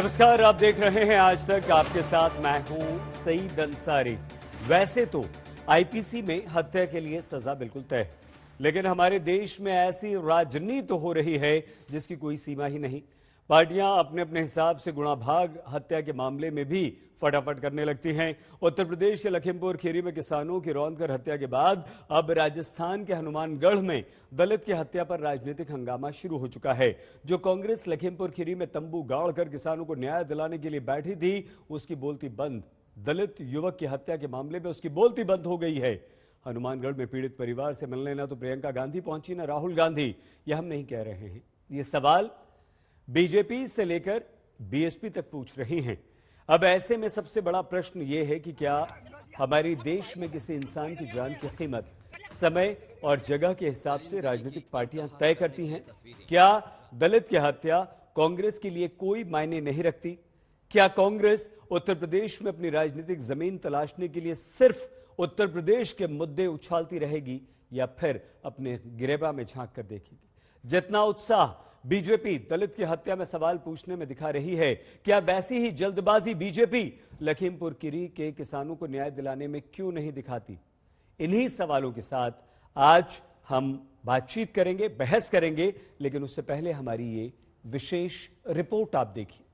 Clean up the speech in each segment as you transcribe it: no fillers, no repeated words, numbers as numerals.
नमस्कार, आप देख रहे हैं आज तक। आपके साथ मैं हूं सईद अंसारी। वैसे तो आईपीसी में हत्या के लिए सजा बिल्कुल तय है, लेकिन हमारे देश में ऐसी राजनीति तो हो रही है जिसकी कोई सीमा ही नहीं। पार्टियां अपने अपने हिसाब से गुणाभाग हत्या के मामले में भी फटाफट करने लगती हैं। उत्तर प्रदेश के लखीमपुर खीरी में किसानों की रौंद कर हत्या के बाद अब राजस्थान के हनुमानगढ़ में दलित की हत्या पर राजनीतिक हंगामा शुरू हो चुका है। जो कांग्रेस लखीमपुर खीरी में तंबू गाड़कर किसानों को न्याय दिलाने के लिए बैठी थी, उसकी बोलती बंद। दलित युवक की हत्या के मामले में उसकी बोलती बंद हो गई है। हनुमानगढ़ में पीड़ित परिवार से मिलने न तो प्रियंका गांधी पहुंची न राहुल गांधी। यह हम नहीं कह रहे हैं, ये सवाल बीजेपी से लेकर बीएसपी तक पूछ रही हैं। अब ऐसे में सबसे बड़ा प्रश्न यह है कि क्या हमारे देश में किसी इंसान की जान की कीमत समय और जगह के हिसाब से राजनीतिक पार्टियां तय करती हैं? क्या दलित की हत्या कांग्रेस के लिए कोई मायने नहीं रखती? क्या कांग्रेस उत्तर प्रदेश में अपनी राजनीतिक जमीन तलाशने के लिए सिर्फ उत्तर प्रदेश के मुद्दे उछालती रहेगी या फिर अपने गिरेबा में झांक कर देखेगी? जितना उत्साह बीजेपी दलित की हत्या में सवाल पूछने में दिखा रही है, क्या वैसी ही जल्दबाजी बीजेपी लखीमपुर खीरी के किसानों को न्याय दिलाने में क्यों नहीं दिखाती? इन्हीं सवालों के साथ आज हम बातचीत करेंगे, बहस करेंगे, लेकिन उससे पहले हमारी ये विशेष रिपोर्ट आप देखिए।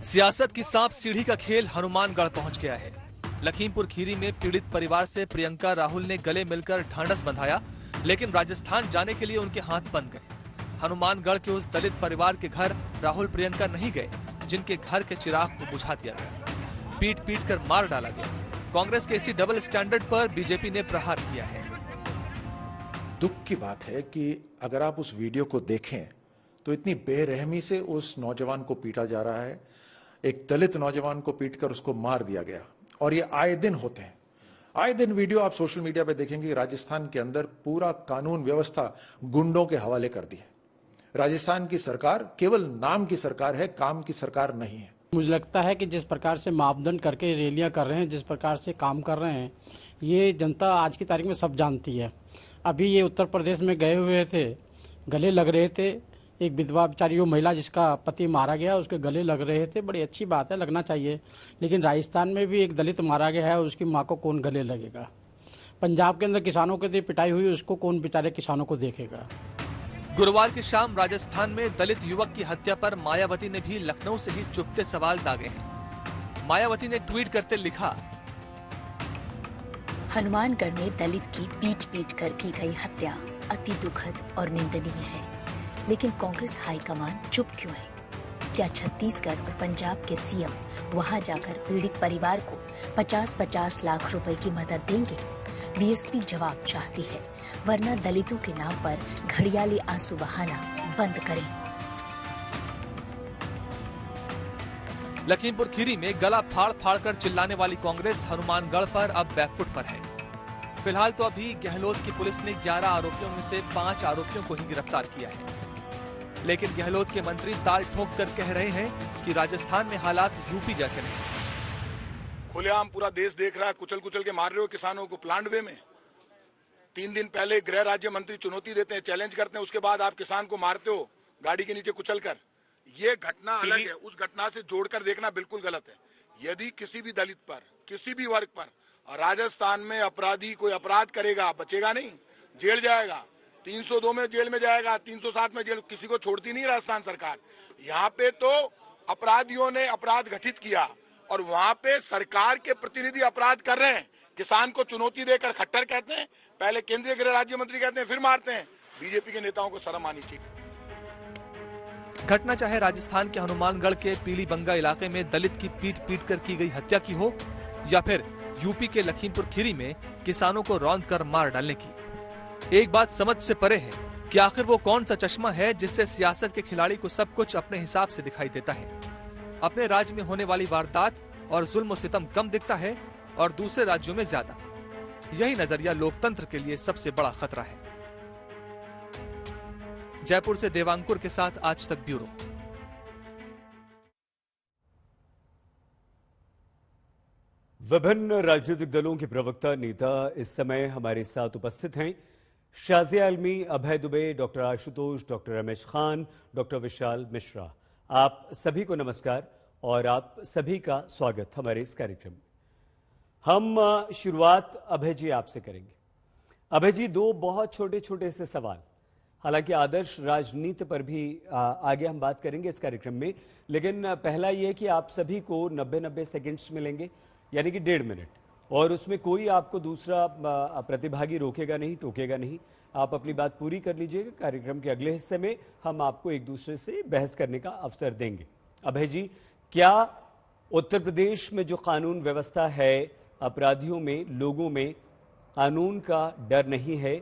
सियासत की सांप सीढ़ी का खेल हनुमानगढ़ पहुंच गया है। लखीमपुर खीरी में पीड़ित परिवार से प्रियंका राहुल ने गले मिलकर ढांढस बंधाया, लेकिन राजस्थान जाने के लिए उनके हाथ बंद गए। हनुमानगढ़ के उस दलित परिवार के घर राहुल प्रियंका नहीं गए जिनके घर के चिराग को बुझा दिया गया, पीट पीट कर मार डाला गया। कांग्रेस के इसी डबल स्टैंडर्ड पर बीजेपी ने प्रहार किया है। दुख की बात है कि अगर आप उस वीडियो को देखें तो इतनी बेरहमी से उस नौजवान को पीटा जा रहा है। एक दलित नौजवान को पीटकर उसको मार दिया गया, और ये आए दिन होते हैं। आए दिन वीडियो आप सोशल मीडिया पे देखेंगे। राजस्थान के अंदर पूरा कानून व्यवस्था गुंडों के हवाले कर दी है। राजस्थान की सरकार केवल नाम की सरकार है, काम की सरकार नहीं है। मुझे लगता है कि जिस प्रकार से मापदंड करके रैलियां कर रहे हैं, जिस प्रकार से काम कर रहे हैं, ये जनता आज की तारीख में सब जानती है। अभी ये उत्तर प्रदेश में गए हुए थे, गले लग रहे थे। एक विधवा बेचारी, वो महिला जिसका पति मारा गया, उसके गले लग रहे थे। बड़ी अच्छी बात है, लगना चाहिए। लेकिन राजस्थान में भी एक दलित मारा गया है, उसकी माँ को कौन गले लगेगा? पंजाब के अंदर किसानों के लिए पिटाई हुई, उसको कौन बेचारे किसानों को देखेगा? गुरुवार की शाम राजस्थान में दलित युवक की हत्या पर मायावती ने भी लखनऊ से ही चुभते सवाल दागे हैं। मायावती ने ट्वीट करते लिखा, हनुमानगढ़ में दलित की पीट पीट कर की गई हत्या अति दुखद और निंदनीय है, लेकिन कांग्रेस हाईकमान चुप क्यों है? क्या छत्तीसगढ़ और पंजाब के सीएम वहां जाकर पीड़ित परिवार को 50-50 लाख रुपए की मदद देंगे? बीएसपी जवाब चाहती है, वरना दलितों के नाम पर घड़ियाली आंसू बहाना बंद करें। लखीमपुर खीरी में गला फाड़ फाड़ कर चिल्लाने वाली कांग्रेस हनुमानगढ़ पर अब बैकफुट पर है। फिलहाल तो अभी गहलोत की पुलिस ने 11 आरोपियों में से 5 आरोपियों को ही गिरफ्तार किया है, लेकिन गहलोत के मंत्री ताल ठोक कर कह रहे हैं कि राजस्थान में हालात यूपी जैसे नहीं। खुलेआम पूरा देश देख रहा है, कुचल कुचल के मार रहे हो किसानों को प्लांट वे में। 3 दिन पहले गृह राज्य मंत्री चुनौती देते हैं, चैलेंज करते हैं, उसके बाद आप किसान को मारते हो गाड़ी के नीचे कुचल कर। ये घटना अलग है, उस घटना से जोड़कर देखना बिल्कुल गलत है। यदि किसी भी दलित पर, किसी भी वर्ग पर राजस्थान में अपराधी कोई अपराध करेगा, बचेगा नहीं, जेल जाएगा। 302 में जेल में जाएगा, 307 में जेल, किसी को छोड़ती नहीं राजस्थान सरकार। यहाँ पे तो अपराधियों ने अपराध घटित किया और वहाँ पे सरकार के प्रतिनिधि अपराध कर रहे हैं। किसान को चुनौती देकर खट्टर कहते हैं, पहले केंद्रीय गृह राज्य मंत्री कहते हैं, फिर मारते हैं। बीजेपी के नेताओं को शर्म आनी चाहिए। घटना चाहे राजस्थान के हनुमानगढ़ के पीलीबंगा इलाके में दलित की पीट पीट कर की गई हत्या की हो, या फिर यूपी के लखीमपुर खीरी में किसानों को रौंद कर मार डालने की। एक बात समझ से परे है कि आखिर वो कौन सा चश्मा है जिससे सियासत के खिलाड़ी को सब कुछ अपने हिसाब से दिखाई देता है। अपने राज्य में होने वाली वारदात और जुल्म और सितम कम दिखता है और दूसरे राज्यों में ज्यादा। यही नजरिया लोकतंत्र के लिए सबसे बड़ा खतरा है। जयपुर से देवांकुर के साथ आज तक ब्यूरो। विभिन्न राजनीतिक दलों के प्रवक्ता नेता इस समय हमारे साथ उपस्थित हैं। Shazia Ilmi, Abhay Dubey, doctor Ashutosh, doctor Ramesh Khan, doctor Vishal Mishra, आप सभी को नमस्कार और आप सभी का स्वागत हमारे इस कार्यक्रम में। हम शुरुआत अभय जी आपसे करेंगे। अभय जी, दो बहुत छोटे छोटे से सवाल, हालांकि आदर्श राजनीति पर भी आगे हम बात करेंगे इस कार्यक्रम में, लेकिन पहला यह कि आप सभी को 90-90 सेकंड्स मिलेंगे, यानी कि 1.5 मिनट, और उसमें कोई आपको दूसरा प्रतिभागी रोकेगा नहीं, टोकेगा नहीं। आप अपनी बात पूरी कर लीजिएगा। कार्यक्रम के अगले हिस्से में हम आपको एक दूसरे से बहस करने का अवसर देंगे। अभय जी, क्या उत्तर प्रदेश में जो कानून व्यवस्था है, अपराधियों में, लोगों में कानून का डर नहीं है?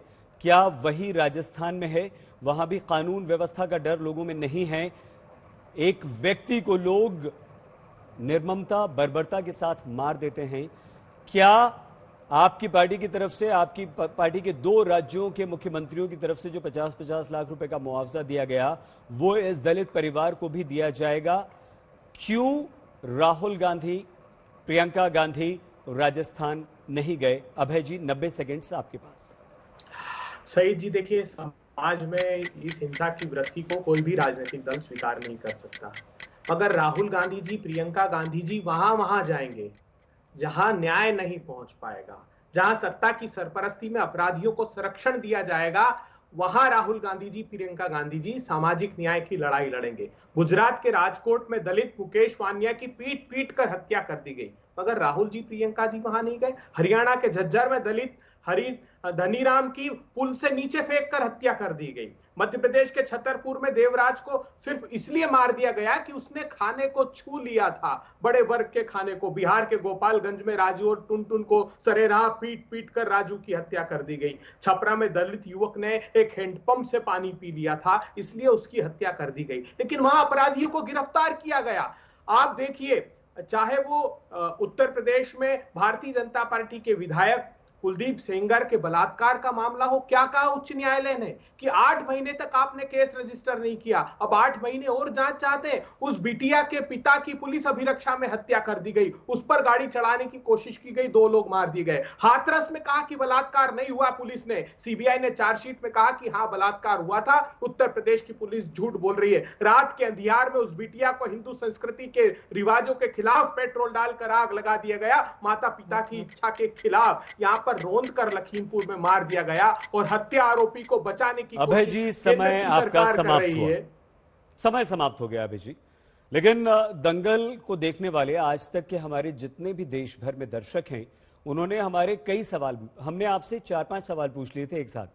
क्या वही राजस्थान में है? वहां भी कानून व्यवस्था का डर लोगों में नहीं है। एक व्यक्ति को लोग निर्ममता, बर्बरता के साथ मार देते हैं। क्या आपकी पार्टी की तरफ से, आपकी पार्टी के 2 राज्यों के मुख्यमंत्रियों की तरफ से जो 50-50 लाख रुपए का मुआवजा दिया गया, वो इस दलित परिवार को भी दिया जाएगा? क्यों राहुल गांधी, प्रियंका गांधी राजस्थान नहीं गए? अभय जी, 90 सेकंड्स आपके पास। सईद जी, देखिए, समाज में इस हिंसा की वृत्ति को कोई भी राजनीतिक दल स्वीकार नहीं कर सकता। मगर राहुल गांधी जी, प्रियंका गांधी जी वहां जाएंगे जहां न्याय नहीं पहुंच पाएगा, जहां सत्ता की सरपरस्ती में अपराधियों को संरक्षण दिया जाएगा, वहां राहुल गांधी जी, प्रियंका गांधी जी सामाजिक न्याय की लड़ाई लड़ेंगे। गुजरात के राजकोट में दलित मुकेश वानिया की पीट पीट कर हत्या कर दी गई, मगर राहुल जी, प्रियंका जी वहां नहीं गए। हरियाणा के झज्जर में दलित धनीराम की पुल से नीचे फेंक कर हत्या कर दी गई। मध्य प्रदेश के छतरपुर में देवराज को सिर्फ इसलिए मार दिया गया कि उसने खाने को छू लिया था, बड़े वर्ग के खाने को। बिहार के गोपालगंज में राजू और टुनटुन को सरेराह पीट पीट कर राजू की हत्या कर दी गई। छपरा में दलित युवक ने एक हैंडपंप से पानी पी लिया था, इसलिए उसकी हत्या कर दी गई, लेकिन वहां अपराधियों को गिरफ्तार किया गया। आप देखिए, चाहे वो उत्तर प्रदेश में भारतीय जनता पार्टी के विधायक कुलदीप सेंगर के बलात्कार का मामला हो, क्या कहा उच्च न्यायालय ने कि 8 महीने तक आपने केस रजिस्टर नहीं किया, अब 8 महीने और जांच चाहते हैं। उस बिटिया के पिता की पुलिस अभिरक्षा में हत्या कर दी गई, उस पर गाड़ी चढ़ाने की कोशिश की गई, 2 लोग मार दिए गए। हाथरस में कहा कि बलात्कार नहीं हुआ, पुलिस ने, सीबीआई ने चार्जशीट में कहा कि हाँ बलात्कार हुआ था। उत्तर प्रदेश की पुलिस झूठ बोल रही है। रात के अंधियार में उस बिटिया को हिंदू संस्कृति के रिवाजों के खिलाफ पेट्रोल डालकर आग लगा दिया गया, माता पिता की इच्छा के खिलाफ यहां पर रोंद कर लखीमपुर में मार दिया गया, और हत्या आरोपी को बचाने की अभय जी, समय आपका समाप्त हुआ, समय समाप्त हो गया अभय जी। लेकिन दंगल को देखने वाले आज तक के हमारे जितने भी देश भर में दर्शक हैं, उन्होंने हमारे कई सवाल, हमने आपसे 4-5 सवाल पूछ लिए थे एक साथ।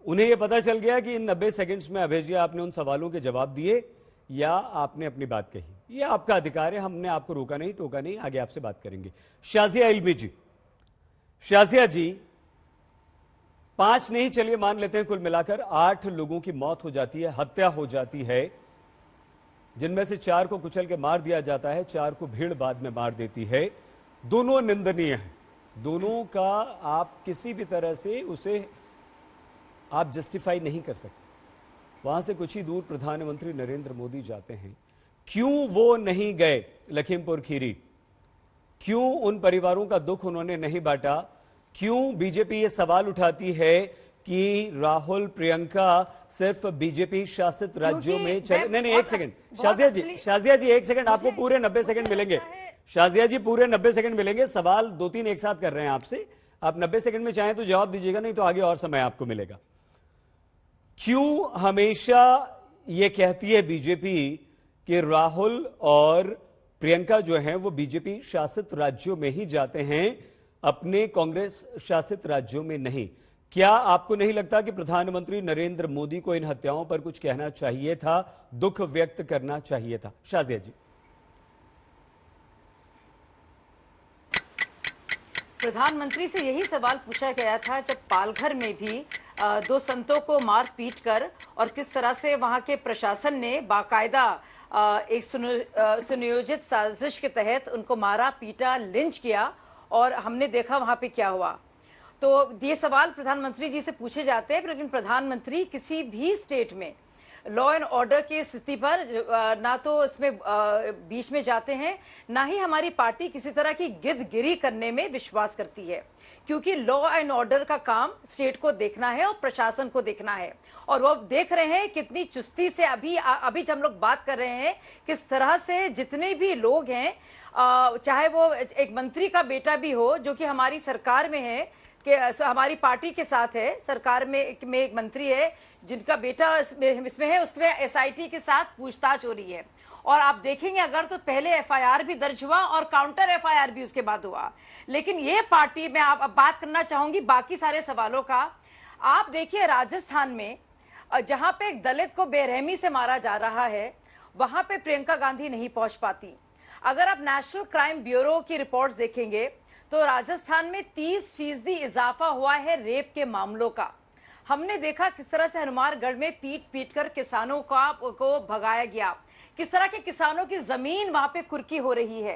उन्हें यह पता चल गया कि इन 90 सेकंड्स में अभय जी आपने उन सवालों के जवाब दिए या आपने अपनी बात कही। यह आपका अधिकार है, हमने आपको रोका नहीं, टोका नहीं। आगे आपसे बात करेंगे। शाजिया आलमी जी, शाजिया जी, 5 नहीं, चलिए मान लेते हैं कुल मिलाकर 8 लोगों की मौत हो जाती है, हत्या हो जाती है, जिनमें से 4 को कुचल के मार दिया जाता है, 4 को भीड़ बाद में मार देती है। दोनों निंदनीय हैं, दोनों का आप किसी भी तरह से उसे आप जस्टिफाई नहीं कर सकते। वहां से कुछ ही दूर प्रधानमंत्री नरेंद्र मोदी जाते हैं। क्यों वो नहीं गए लखीमपुर खीरी? क्यों उन परिवारों का दुख उन्होंने नहीं बांटा? क्यों बीजेपी ये सवाल उठाती है कि राहुल, प्रियंका सिर्फ बीजेपी शासित राज्यों में चले? नहीं, एक सेकंड शाजिया जी 1 सेकंड, आपको पूरे 90 सेकंड मिलेंगे। शाजिया जी, पूरे 90 सेकंड मिलेंगे। सवाल 2-3 एक साथ कर रहे हैं आपसे, आप 90 सेकंड में चाहें तो जवाब दीजिएगा, नहीं तो आगे और समय आपको मिलेगा। क्यों हमेशा ये कहती है बीजेपी कि राहुल और प्रियंका जो हैं वो बीजेपी शासित राज्यों में ही जाते हैं, अपने कांग्रेस शासित राज्यों में नहीं? क्या आपको नहीं लगता कि प्रधानमंत्री नरेंद्र मोदी को इन हत्याओं पर कुछ कहना चाहिए था, दुख व्यक्त करना चाहिए था? शाजिया जी। प्रधानमंत्री से यही सवाल पूछा गया था जब पालघर में भी 2 संतों को मार पीट कर, और किस तरह से वहां के प्रशासन ने बाकायदा एक सुनियोजित साजिश के तहत उनको मारा, पीटा, लिंच किया, और हमने देखा वहां पे क्या हुआ। तो ये सवाल प्रधानमंत्री जी से पूछे जाते हैं, लेकिन प्रधानमंत्री किसी भी स्टेट में लॉ एंड ऑर्डर की स्थिति पर ना तो इसमें बीच में जाते हैं, ना ही हमारी पार्टी किसी तरह की गिरगिरी करने में विश्वास करती है, क्योंकि लॉ एंड ऑर्डर का काम स्टेट को देखना है और प्रशासन को देखना है। और वो देख रहे हैं कितनी चुस्ती से अभी जब हम लोग बात कर रहे हैं किस तरह से जितने भी लोग हैं, चाहे वो एक मंत्री का बेटा भी हो जो कि हमारी सरकार में है, कि हमारी पार्टी के साथ है, सरकार में एक मंत्री है जिनका बेटा इसमें है, उसमें एसआईटी के साथ पूछताछ हो रही है। और आप देखेंगे अगर तो पहले एफआईआर भी दर्ज हुआ और काउंटर एफआईआर भी उसके बाद हुआ। लेकिन ये पार्टी में आप अब बात करना चाहूंगी बाकी सारे सवालों का। आप देखिए राजस्थान में जहां पे एक दलित को बेरहमी से मारा जा रहा है, वहां पे प्रियंका गांधी नहीं पहुंच पाती। अगर आप नेशनल क्राइम ब्यूरो की रिपोर्ट्स देखेंगे तो राजस्थान में 30% इजाफा हुआ है रेप के मामलों का। हमने देखा किस तरह से हनुमानगढ़ में पीट कर किसानों को भगाया गया, किस तरह के किसानों की जमीन वहां पे कुर्की हो रही है।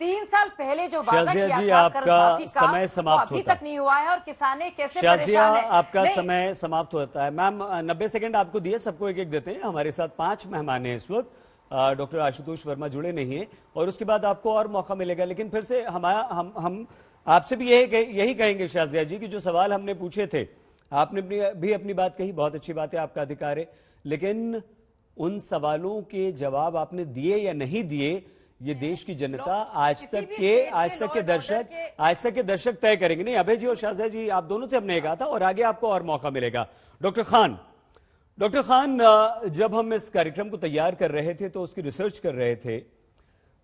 3 साल पहले जो वादा किया था आपका समय समाप्त अभी तक नहीं हुआ है और किसाने कैसे परेशान है। आपका समय समाप्त होता है। मैम 90 सेकंड आपको दिए, सबको एक एक देते हैं। हमारे साथ 5 मेहमान हैं इस वक्त। डॉक्टर आशुतोष वर्मा जुड़े नहीं है और उसके बाद आपको और मौका मिलेगा। लेकिन फिर से हम आपसे भी यही कहेंगे शाजिया जी कि जो सवाल हमने पूछे थे आपने भी अपनी बात कही, बहुत अच्छी बात है, आपका अधिकार है, लेकिन उन सवालों के जवाब आपने दिए या नहीं दिए ये देश की जनता आज तक के दर्शक तय करेंगे। नहीं, अभय जी और शाजिया जी आप दोनों से हमने कहा था और आगे आपको और मौका मिलेगा। डॉक्टर खान, जब हम इस कार्यक्रम को तैयार कर रहे थे तो उसकी रिसर्च कर रहे थे,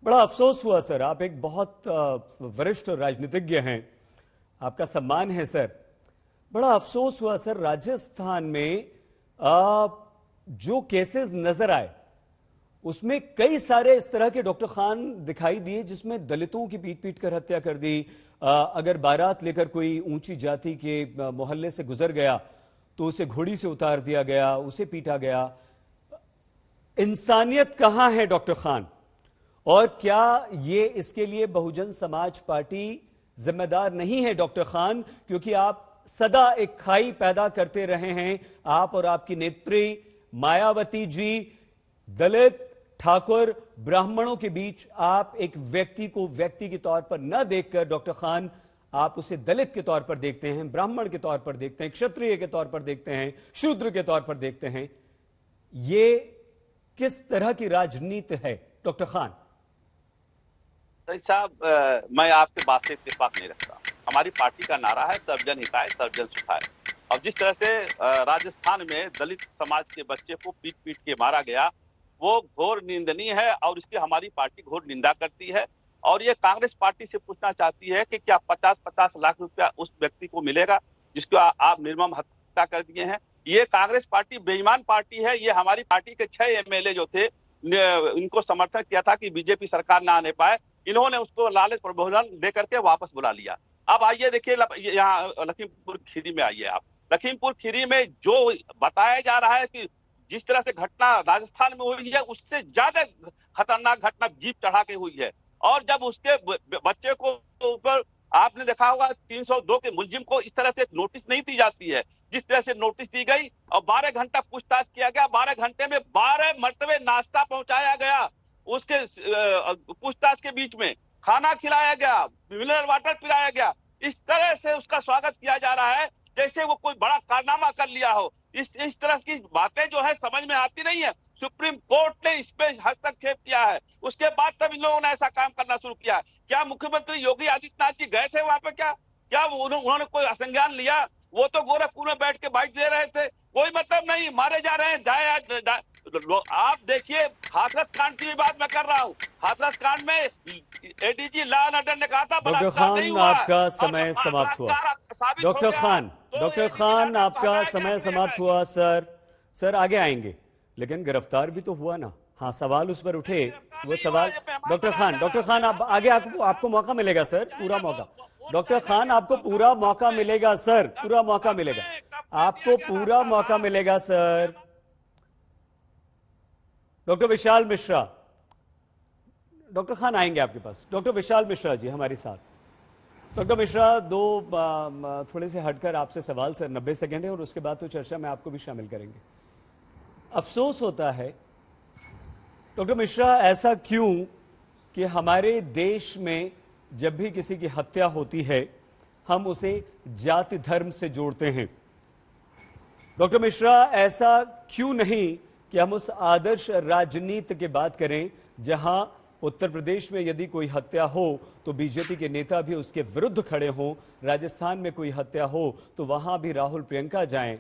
बड़ा अफसोस हुआ सर, आप एक बहुत वरिष्ठ राजनीतिज्ञ हैं, आपका सम्मान है सर, बड़ा अफसोस हुआ सर राजस्थान में जो केसेस नजर आए उसमें कई सारे इस तरह के डॉक्टर खान दिखाई दिए जिसमें दलितों की पीट कर हत्या कर दी। अगर बारात लेकर कोई ऊंची जाति के मोहल्ले से गुजर गया तो उसे घोड़ी से उतार दिया गया, उसे पीटा गया। इंसानियत कहां है डॉक्टर खान? और क्या ये इसके लिए बहुजन समाज पार्टी जिम्मेदार नहीं है डॉक्टर खान? क्योंकि आप सदा एक खाई पैदा करते रहे हैं, आप और आपकी नेत्री मायावती जी। दलित, ठाकुर, ब्राह्मणों के बीच आप एक व्यक्ति को व्यक्ति के तौर पर न देखकर डॉक्टर खान आप उसे दलित के तौर पर देखते हैं, ब्राह्मण के तौर पर देखते हैं, क्षत्रिय के तौर पर देखते हैं, शूद्र के तौर पर देखते हैं। ये किस तरह की राजनीति है डॉक्टर खान? साहब, मैं आपके बात से इत्तेफाक नहीं रखता। हमारी पार्टी का नारा है सर्वजन हिताय सर्वजन सुखाय। और जिस तरह से राजस्थान में दलित समाज के बच्चे को पीट के मारा गया वो घोर निंदनीय है और इसकी हमारी पार्टी घोर निंदा करती है। और ये कांग्रेस पार्टी से पूछना चाहती है कि क्या 50-50 लाख रुपया उस व्यक्ति को मिलेगा जिसको आप निर्मम हत्या कर दिए हैं? ये कांग्रेस पार्टी बेईमान पार्टी है। ये हमारी पार्टी के 6 एमएलए जो थे इनको समर्थन किया था कि बीजेपी सरकार ना आने पाए, इन्होंने उसको लालच प्रबोधन दे करके वापस बुला लिया। अब आइए देखिए यहाँ लखीमपुर खीरी में आइए आप। लखीमपुर खीरी में जो बताया जा रहा है कि जिस तरह से घटना राजस्थान में हुई है उससे ज्यादा खतरनाक घटना जीप चढ़ा के हुई है। और जब उसके बच्चे को ऊपर आपने देखा होगा 302 के मुलजिम को इस तरह से नोटिस नहीं दी जाती है जिस तरह से नोटिस दी गई और 12 घंटा पूछताछ किया गया। 12 घंटे में 12 मरतबे नाश्ता पहुंचाया गया, उसके पूछताछ के बीच में खाना खिलाया गया, मिनरल वाटर पिलाया गया। इस तरह से उसका स्वागत किया जा रहा है जैसे वो कोई बड़ा कारनामा कर लिया हो। इस तरह की बातें जो है समझ में आती नहीं है। सुप्रीम कोर्ट ने इस पे हस्तक्षेप किया है, उसके बाद तब इन लोगों ने ऐसा काम करना शुरू किया। क्या मुख्यमंत्री योगी आदित्यनाथ जी गए थे वहां पे? क्या उन्होंने कोई असंज्ञान लिया? वो तो गोरखपुर में बैठ के बाइट दे रहे थे। कोई मतलब नहीं, मारे जा रहे हैं। आप देखिए हाथरस कांड की भी बात मैं कर रहा हूँ। हाथरस कांड में एडीजी लॉ एंड ऑर्डर ने कहा था डॉक्टर खान आपका समय समाप्त हुआ। डॉक्टर खान आपका समय समाप्त हुआ। सर आगे आएंगे लेकिन गिरफ्तार भी तो हुआ ना। हाँ, सवाल उस पर उठे, वो सवाल डॉक्टर खान आप आगे आपको मौका मिलेगा सर, पूरा मौका। डॉक्टर खान आपको पूरा मौका मिलेगा सर, पूरा मौका मिलेगा, आपको पूरा मौका मिलेगा sir. Doctor Vishal Mishra, doctor Khan आएंगे आपके पास। डॉक्टर विशाल मिश्रा जी हमारे साथ। डॉक्टर मिश्रा, दो थोड़े से हटकर आपसे सवाल सर, 90 सेकंड है और उसके बाद तो चर्चा में आपको भी शामिल करेंगे। अफसोस होता है डॉक्टर मिश्रा, ऐसा क्यों कि हमारे देश में जब भी किसी की हत्या होती है हम उसे जाति धर्म से जोड़ते हैं। डॉक्टर मिश्रा, ऐसा क्यों नहीं कि हम उस आदर्श राजनीति की बात करें जहां उत्तर प्रदेश में यदि कोई हत्या हो तो बीजेपी के नेता भी उसके विरुद्ध खड़े हों, राजस्थान में कोई हत्या हो तो वहां भी राहुल प्रियंका जाएं।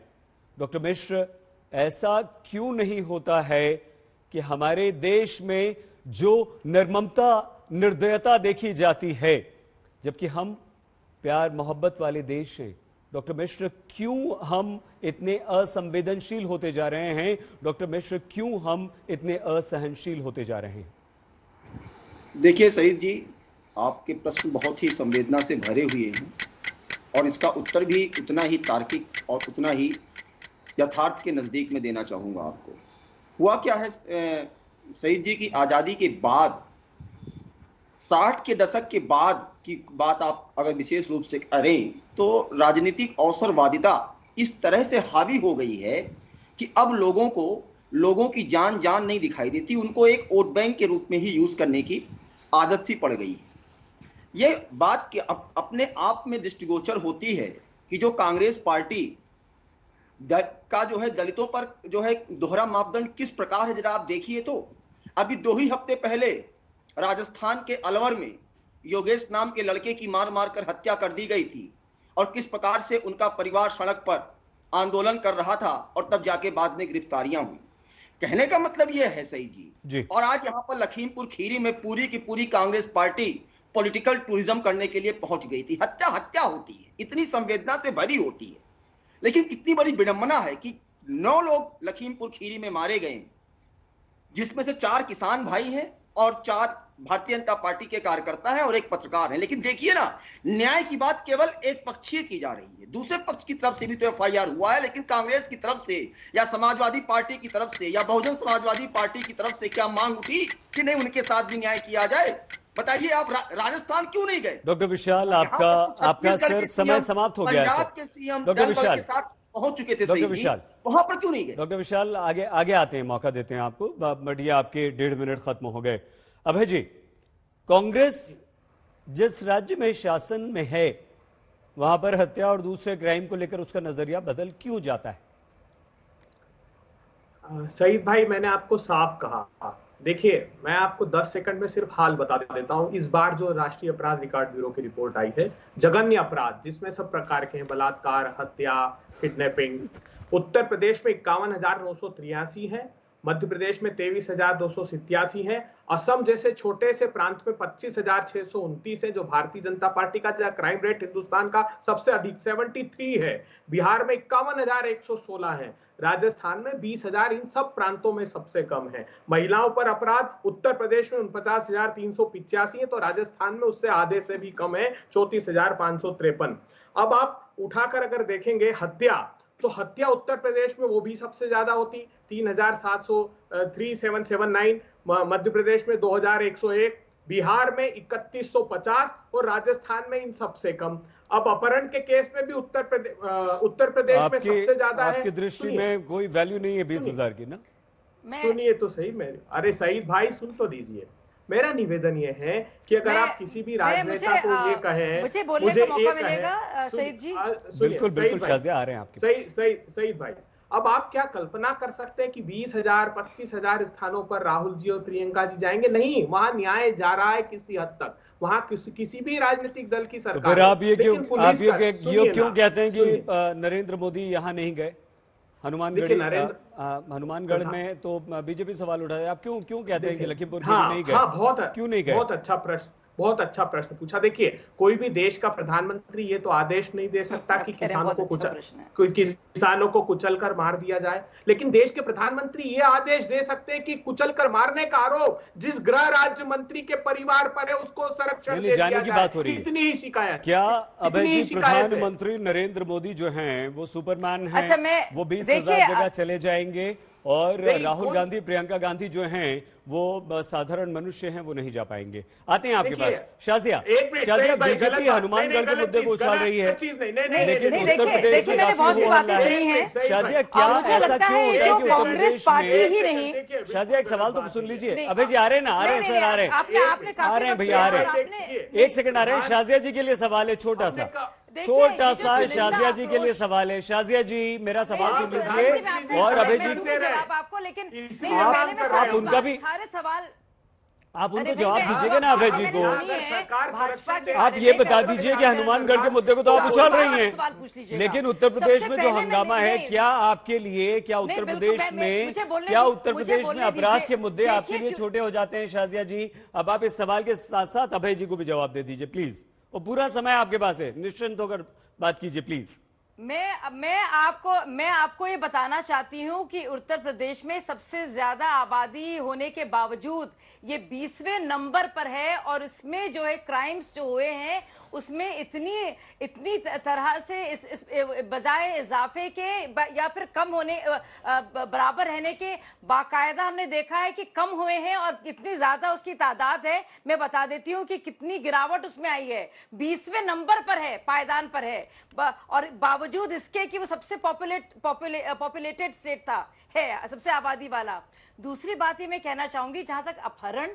डॉक्टर मिश्र, ऐसा क्यों नहीं होता है कि हमारे देश में जो निर्ममता निर्दयता देखी जाती है, जबकि हम प्यार मोहब्बत वाले देश हैं? डॉक्टर मिश्र, क्यों हम इतने असंवेदनशील होते जा रहे हैं? डॉक्टर मिश्र, क्यों हम इतने असहनशील होते जा रहे हैं? देखिए सईद जी, आपके प्रश्न बहुत ही संवेदना से भरे हुए हैं और इसका उत्तर भी उतना ही तार्किक और उतना ही यथार्थ के नज़दीक में देना चाहूँगा आपको। हुआ क्या है सईद जी, की आज़ादी के बाद 60 के दशक के बाद की बात आप अगर विशेष रूप से करें तो राजनीतिक अवसरवादिता इस तरह से हावी हो गई है कि अब लोगों की जान नहीं दिखाई देती, उनको एक वोट बैंक के रूप में ही यूज करने की आदत सी पड़ गई। ये बात अपने आप में दृष्टिगोचर होती है कि जो कांग्रेस पार्टी का जो है दलितों पर जो है दोहरा मापदंड किस प्रकार है, जरा आप देखिए। तो अभी 2 ही हफ्ते पहले राजस्थान के अलवर में योगेश नाम के लड़के की मार कर हत्या कर दी गई थी और किस प्रकार से उनका परिवार सड़क पर आंदोलन कर रहा था और तब जाके बाद में गिरफ्तारियां हुई। कहने का मतलब यह है सही जी। और आज यहाँ पर लखीमपुर खीरी में पूरी की पूरी कांग्रेस पार्टी पॉलिटिकल टूरिज्म करने के लिए पहुंच गई थी। हत्या होती है, इतनी संवेदना से भरी होती है, लेकिन कितनी बड़ी विडंबना है कि 9 लोग लखीमपुर खीरी में मारे गए, जिसमें से 4 किसान भाई हैं और 4 भारतीय जनता पार्टी के कार्यकर्ता हैं और 1 पत्रकार है। लेकिन देखिए ना, न्याय की बात केवल एक पक्षीय की जा रही है। दूसरे पक्ष की तरफ से भी तो एफआईआर हुआ है, लेकिन कांग्रेस की तरफ से या समाजवादी पार्टी की तरफ से या बहुजन समाजवादी पार्टी की तरफ से क्या मांग उठी कि नहीं उनके साथ भी न्याय किया जाए? बताइए आप राजस्थान क्यों नहीं गए? डॉक्टर विशाल, आपका सर समय समाप्त हो गया है। पंजाब के सीएम डॉक्टर विशाल के साथ पहुंच चुके थे, डॉक्टर विशाल वहां पर क्यों नहीं गए? डॉक्टर विशाल आगे आते हैं, मौका देते हैं आपको। बट ये आपके 1.5 मिनट खत्म हो गए। अभय जी, कांग्रेस जिस राज्य में शासन में है वहां पर हत्या और दूसरे क्राइम को लेकर उसका नजरिया बदल क्यों जाता है? सईद भाई, मैंने आपको साफ कहा। देखिए, मैं आपको 10 सेकंड में सिर्फ हाल बता देता हूं। इस बार जो राष्ट्रीय अपराध रिकॉर्ड ब्यूरो की रिपोर्ट आई है, जघन्य अपराध जिसमें सब प्रकार के हैं, बलात्कार, हत्या, किडनैपिंग, उत्तर प्रदेश में 51,983 है, मध्य प्रदेश में 23,287 है, असम जैसे छोटे से प्रांत में 25,629 है, जो भारतीय जनता पार्टी का क्राइम रेट हिंदुस्तान का सबसे अधिक 73 है, बिहार में 51,116 है, राजस्थान में 20,000, इन सब प्रांतों में सबसे कम है। महिलाओं पर अपराध उत्तर प्रदेश में 49,385 है, तो राजस्थान में उससे आधे से भी कम है, 34,553। अब आप उठाकर अगर देखेंगे हत्या, तो हत्या उत्तर प्रदेश में वो भी सबसे ज्यादा होती, 3779, मध्य प्रदेश में 2101, बिहार में 3150 और राजस्थान में इन सबसे कम। अब अपहरण के केस में भी उत्तर प्रदेश में सबसे ज्यादा है। आपकी दृष्टि में कोई वैल्यू नहीं है 20,000 की ना? सुनिए तो सही, अरे सईद भाई सुन तो दीजिए। मेरा निवेदन ये है कि अगर आप किसी भी राजनेता को ये कहें, मुझे बोलने का मौका मिलेगा सईद जी। बिल्कुल शाजिया, आ रहे हैं आपके। सईद भाई, अब आप क्या कल्पना कर सकते हैं कि 20,000 25,000 स्थानों पर राहुल जी और प्रियंका जी जाएंगे? नहीं, वहां न्याय जा रहा है किसी हद तक, वहां किसी भी राजनीतिक दल की सरकार। तो आप ये क्यों कहते हैं कि नरेंद्र मोदी यहाँ नहीं गए? हनुमानगढ़ में तो बीजेपी सवाल उठाया, आप क्यों कहते हैं कि लखीमपुर नहीं गए? क्यों नहीं गए? बहुत अच्छा प्रश्न पूछा। देखिए, कोई भी देश का प्रधानमंत्री ये तो आदेश नहीं दे सकता कि किसानों को कुचल कर मार दिया जाए, लेकिन देश के प्रधानमंत्री ये आदेश दे सकते हैं कि कुचल कर मारने का आरोप जिस गृह राज्य मंत्री के परिवार पर है उसको संरक्षण दे दिया जाए। की बात हो रही है। इतनी ही शिकायत। क्या अभय जी, प्रधानमंत्री नरेंद्र मोदी जो हैं वो सुपरमैन हैं? वो 20,000 जगह चले जाएंगे और नहीं, राहुल कौन- गांधी, प्रियंका गांधी जो हैं वो साधारण मनुष्य हैं, वो नहीं जा पाएंगे। आते हैं आपके देखिए, पास शाजिया। एक मिनट, शाजिया, सही भाई, बीजेपी गलत बात, हनुमानगढ़ नहीं, के गलत मुद्दे को चीज, उछाल रही है, गलत चीज नहीं, लेकिन नहीं, उत्तर देखिए, प्रदेश में मैंने काफी बहुत सी हो बातें हल्ला सुनी है। हैं। शाजिया, और क्या मुझे ऐसा लगता क्यों है हो रहा है जो कि उत्तर कांग्रेस प्रदेश पार्टी में? ही नहीं। शाजिया, एक सवाल तो सुन लीजिए। नहीं, अभय जी आ रहे हैं ना? आ रहे हैं सर, आ रहे हैं। आपने आ रहे हैं भैया, आ रहे हैं। एक सेकंड, आ रहे हैं। शाजिया जी के लिए सवाल है छोटा सा, छोटा सा शाजिया जी के लिए सवाल है। शाजिया जी, मेरा सवाल सुन लीजिए और अभय जी जवाब आपको, लेकिन आप उनका भी, सारे सवाल आप उनको जवाब दीजिएगा ना अभय जी को। भाजपा के आप ये बता दीजिए कि हनुमानगढ़ के मुद्दे को तो आप उछाल रही हैं, लेकिन उत्तर प्रदेश में जो हंगामा है, क्या आपके लिए, क्या उत्तर प्रदेश में, क्या उत्तर प्रदेश में अपराध के मुद्दे आपके लिए छोटे हो जाते हैं? शाजिया जी, अब आप इस सवाल के साथ साथ अभय जी को भी जवाब दे दीजिए प्लीज, और पूरा समय आपके पास है, निश्चिंत होकर बात कीजिए प्लीज। मैं आपको ये बताना चाहती हूं कि उत्तर प्रदेश में सबसे ज्यादा आबादी होने के बावजूद ये 20वें नंबर पर है, और इसमें जो है क्राइम्स जो हुए हैं उसमें इतनी तरह से इस बजाय इजाफे के या फिर कम होने बराबर रहने के, बाकायदा हमने देखा है कि कम हुए हैं, और कितनी ज्यादा उसकी तादाद है मैं बता देती हूं कि कितनी गिरावट उसमें आई है। 20वें नंबर पर है, पायदान पर है, और बावजूद इसके कि वो सबसे पॉपुलेटेड स्टेट था, है सबसे आबादी वाला। दूसरी बात ये मैं कहना चाहूंगी, जहां तक अपहरण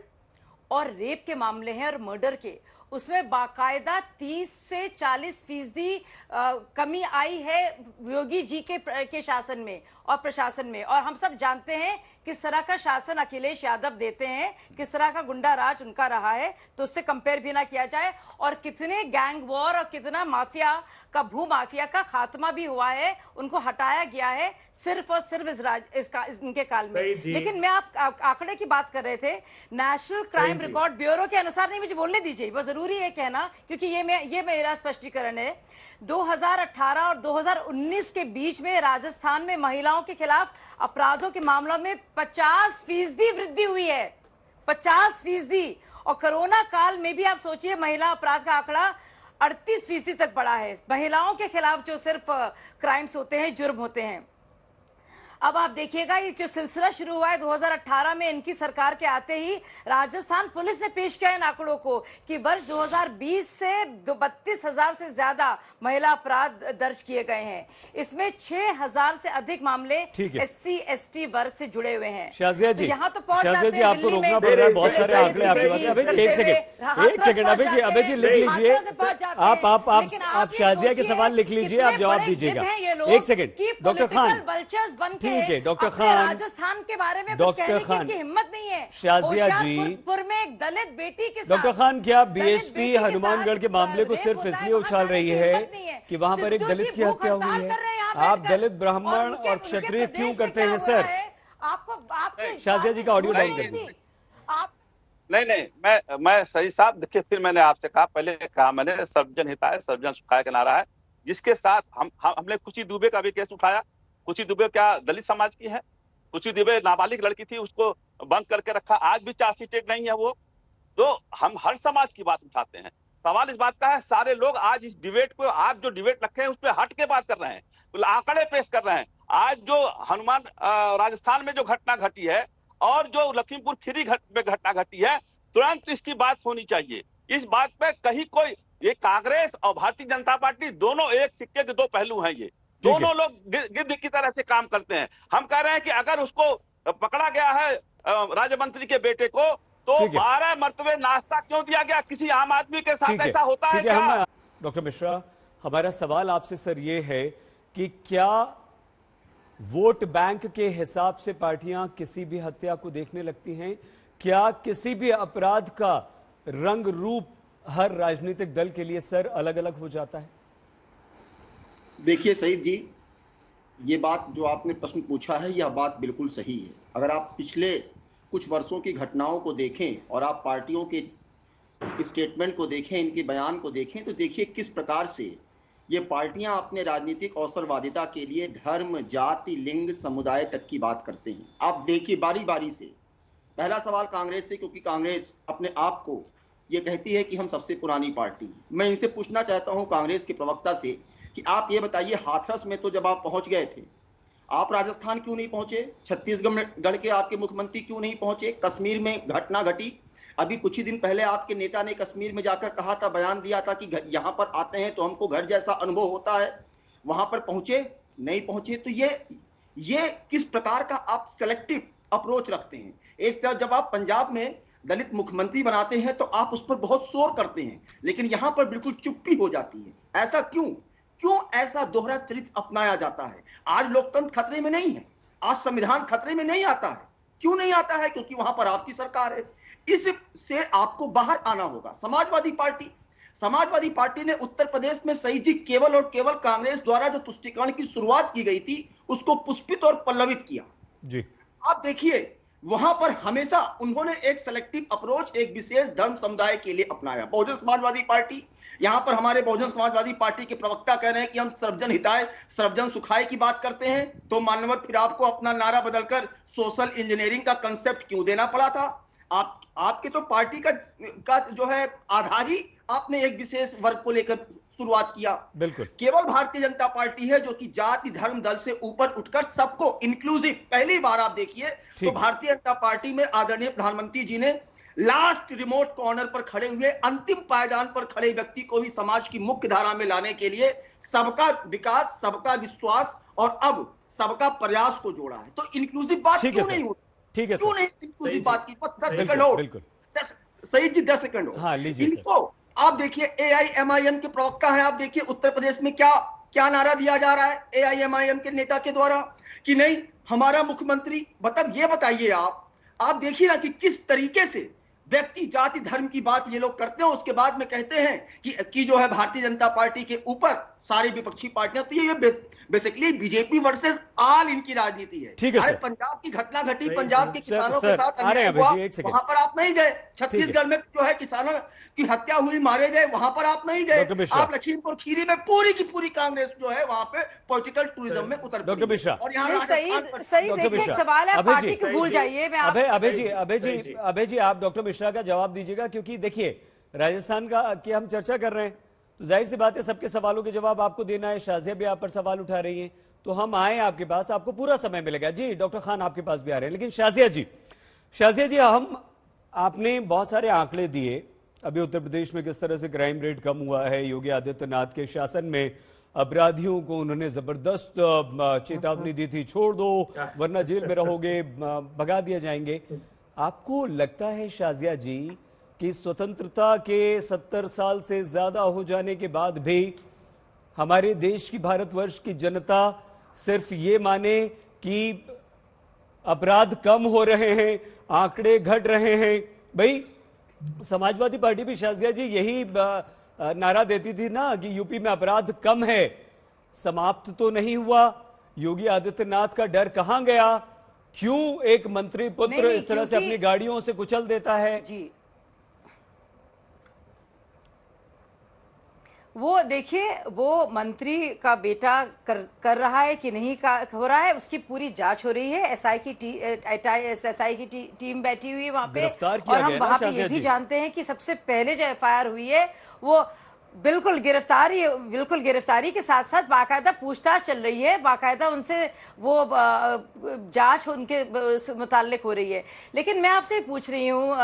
और रेप के मामले हैं और मर्डर के, उसमें बाकायदा 30 से 40% कमी आई है योगी जी के शासन में और प्रशासन में। और हम सब जानते हैं किस तरह का शासन अखिलेश यादव देते हैं, किस तरह का गुंडा राज उनका रहा है, तो उससे कंपेयर भी ना किया जाए। और कितने गैंग वॉर और कितना माफिया का, भू माफिया का खात्मा भी हुआ है, उनको हटाया गया है सिर्फ और सिर्फ इनके काल में। लेकिन मैं आप आंकड़े की बात कर रहे थे, नेशनल क्राइम रिकॉर्ड ब्यूरो के अनुसार, नहीं मुझे बोलने दीजिए, वो जरूरी है कहना, क्योंकि ये मेरा स्पष्टीकरण है। 2018 और 2019 के बीच में राजस्थान में महिलाओं के खिलाफ अपराधों के मामलों में 50% वृद्धि हुई है, 50%। और कोरोना काल में भी आप सोचिए, महिला अपराध का आंकड़ा 38% तक बढ़ा है, महिलाओं के खिलाफ जो सिर्फ क्राइम्स होते हैं, जुर्म होते हैं। अब आप देखिएगा, ये जो सिलसिला शुरू हुआ है 2018 में, इनकी सरकार के आते ही राजस्थान पुलिस ने पेश किया इन आंकड़ों को कि वर्ष 2020 से 32,000 से ज्यादा महिला अपराध दर्ज किए गए हैं। इसमें 6,000 से अधिक मामले SC/ST वर्ग से जुड़े हुए हैं। शाजिया जी, यहाँ तो पहुंच शाजिया जी, आपको रोकना पड़ रहा है, बहुत सारे आंकड़े आपके पास। अभय जी, एक सेकंड अभय जी लिख लीजिए, आप शाजिया के सवाल लिख लीजिए, आप जवाब दीजिएगा। एक सेकंड, डॉक्टर खान, ठीक है डॉक्टर खान, राजस्थान के बारे में डॉक्टर खान, हिम्मत नहीं है। शाजिया जी, में एक दलित बेटी के साथ, डॉक्टर खान, क्या बीएसपी हनुमानगढ़ के मामले को सिर्फ इसलिए उछाल रही है कि वहां पर एक दलित की हत्या हुई है? आप दलित, ब्राह्मण और क्षत्रिय क्यों करते हैं सर? आपको शाजिया जी का ऑडियो डाउन कर दीजिए। नहीं, मैं सही साहब, देखिए, फिर मैंने आपसे कहा, पहले कहा मैंने, सर्वजन हिताय सर्वजन सुखाय का नारा है, जिसके साथ हमने खुशी दुबे का भी केस उठाया। खुशी दुबे क्या दलित समाज की है? खुशी दुबे नाबालिग लड़की थी, उसको बंद करके रखा, आज भी चार्जशीटेड नहीं है वो। तो हम हर समाज की बात उठाते हैं। सवाल इस बात का है, सारे लोग आज इस डिबेट को, आप जो डिबेट रखे हैं उस पर हट के बात कर रहे हैं, आंकड़े पेश कर रहे हैं। आज जो राजस्थान में जो घटना घटी है और जो लखीमपुर खीरी में घटना घटी है, तुरंत इसकी बात होनी चाहिए। इस बात पे कहीं कोई, ये कांग्रेस और भारतीय जनता पार्टी दोनों एक सिक्के के दो पहलू हैं, ये दोनों लोग गिद्ध की तरह से काम करते हैं। हम कह रहे हैं कि अगर उसको पकड़ा गया है राज्य मंत्री के बेटे को, तो 12 मरतबे नाश्ता क्यों दिया गया? किसी आम आदमी के साथ ऐसा होता है क्या? डॉक्टर मिश्रा, हमारा सवाल आपसे सर ये है कि क्या वोट बैंक के हिसाब से पार्टियां किसी भी हत्या को देखने लगती हैं? क्या किसी भी अपराध का रंग रूप हर राजनीतिक दल के लिए सर अलग अलग हो जाता है? देखिए सईद जी, ये बात जो आपने प्रश्न पूछा है, यह बात बिल्कुल सही है। अगर आप पिछले कुछ वर्षों की घटनाओं को देखें और आप पार्टियों के स्टेटमेंट को देखें, इनके बयान को देखें, तो देखिए किस प्रकार से ये पार्टियां अपने राजनीतिक अवसरवादिता के लिए धर्म, जाति, लिंग, समुदाय तक की बात करते हैं। आप देखिए बारी बारी से। पहला सवाल कांग्रेस से, क्योंकि कांग्रेस अपने आप को ये कहती है कि हम सबसे पुरानी पार्टी। मैं इनसे पूछना चाहता हूं, कांग्रेस के प्रवक्ता से, कि आप ये बताइए, हाथरस में तो जब आप पहुंच गए थे, आप राजस्थान क्यों नहीं पहुंचे? छत्तीसगढ़ के आपके मुख्यमंत्री क्यों नहीं पहुंचे? कश्मीर में घटना घटी, अभी कुछ ही दिन पहले आपके नेता ने कश्मीर में जाकर कहा था, बयान दिया था कि यहां पर आते हैं तो हमको घर जैसा अनुभव होता है। वहां पर पहुंचे? नहीं पहुंचे। तो ये किस प्रकार का आप सेलेक्टिव अप्रोच रखते हैं? एक तरफ जब आप पंजाब में दलित मुख्यमंत्री बनाते हैं तो आप उस पर बहुत शोर करते हैं, लेकिन यहां पर बिल्कुल चुप्पी हो जाती है। ऐसा क्यों ऐसा दोहरा चरित्र अपनाया जाता है? आज लोकतंत्र खतरे में नहीं है, आज संविधान खतरे में नहीं आता है। क्यों नहीं आता है? क्योंकि वहां पर आपकी सरकार है। इससे आपको बाहर आना होगा। समाजवादी पार्टी ने उत्तर प्रदेश में सही जी केवल और केवल कांग्रेस द्वारा जो तुष्टीकरण की शुरुआत की गई थी उसको पुष्पित और पल्लवित किया जी। आप देखिए वहां पर हमेशा उन्होंने एक सेलेक्टिव अप्रोच एक विशेष धर्म समुदाय के लिए अपनाया। बहुजन समाजवादी पार्टी, यहां पर हमारे बहुजन समाजवादी पार्टी के प्रवक्ता कह रहे हैं कि हम सर्वजन हिताय सर्वजन सुखाय की बात करते हैं, तो मान्यवर फिर आपको अपना नारा बदलकर सोशल इंजीनियरिंग का कंसेप्ट क्यों देना पड़ा था? आपके तो पार्टी का जो है आधार ही आपने एक विशेष वर्ग को लेकर शुरुआत किया। बिल्कुल केवल भारतीय जनता पार्टी है जो कि जाति धर्म दल से ऊपर उठकर सबको इंक्लूसिव, पहली बार आप देखिए तो भारतीय जनता पार्टी में आदरणीय प्रधानमंत्री जी ने लास्ट रिमोट कॉर्नर पर खड़े हुए अंतिम पायदान पर खड़े व्यक्ति को भी समाज की मुख्य धारा में लाने के लिए सबका विकास, सबका विश्वास और अब सबका प्रयास को जोड़ा है। तो इंक्लूसिव बात क्यों नहीं होती? ठीक है, क्यों नहीं इंक्लूसिव बात की? 10 सेकंड हो, सही जी 10 सेकंड हो। हाँ, लीजिए इनको आप देखिए AIMIM के प्रवक्ता है, आप देखिए उत्तर प्रदेश में क्या नारा दिया जा रहा है AIMIM के नेता के द्वारा कि नहीं हमारा मुख्यमंत्री, मतलब ये बताइए आप देखिए ना कि किस तरीके से व्यक्ति जाति धर्म की बात ये लोग करते हैं, उसके बाद में कहते हैं कि जो है भारतीय जनता पार्टी के ऊपर सारी विपक्षी पार्टियां, तो ये बेसिकली बीजेपी वर्सेस ऑल इनकी राजनीति है। ठीक है अरे पंजाब की घटना घटी, पंजाब के किसानों के साथ अन्याय हुआ, वहां पर आप नहीं गए। छत्तीसगढ़ में जो है किसानों की हत्या हुई, मारे गए, वहां पर आप नहीं गए। आप लखीमपुर खीरी में पूरी की पूरी कांग्रेस जो है वहां पे पॉलिटिकल टूरिज्म में उतर डॉक्टर मिश्रा और यहाँ सही सवाल है, पार्टी को भूल जाइए। अभय जी आप डॉक्टर मिश्रा का जवाब दीजिएगा, क्योंकि देखिए राजस्थान की हम चर्चा कर रहे हैं तो जाहिर सी बात है सबके सवालों के जवाब आपको देना है। शाजिया भी आप पर सवाल उठा रही हैं, तो हम आए आपके पास, आपको पूरा समय मिलेगा। जी डॉक्टर खान आपके पास भी आ रहे हैं, लेकिन शाजिया जी आपने बहुत सारे आंकड़े दिए अभी उत्तर प्रदेश में किस तरह से क्राइम रेट कम हुआ है। योगी आदित्यनाथ के शासन में अपराधियों को उन्होंने जबरदस्त चेतावनी दी थी, छोड़ दो वरना जेल में रहोगे, भगा दिया जाएंगे। आपको लगता है शाजिया जी कि स्वतंत्रता के 70 साल से ज्यादा हो जाने के बाद भी हमारे देश की, भारतवर्ष की जनता सिर्फ ये माने कि अपराध कम हो रहे हैं, आंकड़े घट रहे हैं? भाई समाजवादी पार्टी भी शाजिया जी यही नारा देती थी ना कि यूपी में अपराध कम है, समाप्त तो नहीं हुआ। योगी आदित्यनाथ का डर कहां गया? क्यों एक मंत्री पुत्र इस तरह से अपनी गाड़ियों से कुचल देता है? जी वो देखिए, वो मंत्री का बेटा कर रहा है कि नहीं हो रहा है, उसकी पूरी जांच हो रही है। एसआई की टीम बैठी हुई है वहां पे, और हम वहां पे ये भी जानते हैं कि सबसे पहले जो FIR हुई है वो बिल्कुल गिरफ्तारी के साथ साथ बाकायदा पूछताछ चल रही है, बाकायदा उनसे वो जांच उनके मुताल्लिक हो रही है। लेकिन मैं आपसे पूछ रही हूँ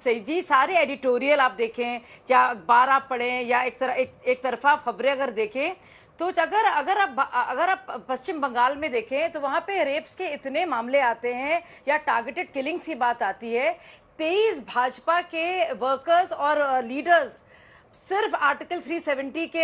सही जी, सारे एडिटोरियल आप देखें या अखबार आप पढ़ें या एक तरफा खबरें अगर देखें, तो अगर आप पश्चिम बंगाल में देखें तो वहां पे रेप्स के इतने मामले आते हैं या टारगेटेड किलिंग्स की बात आती है। 23 भाजपा के वर्कर्स और लीडर्स सिर्फ आर्टिकल 370 के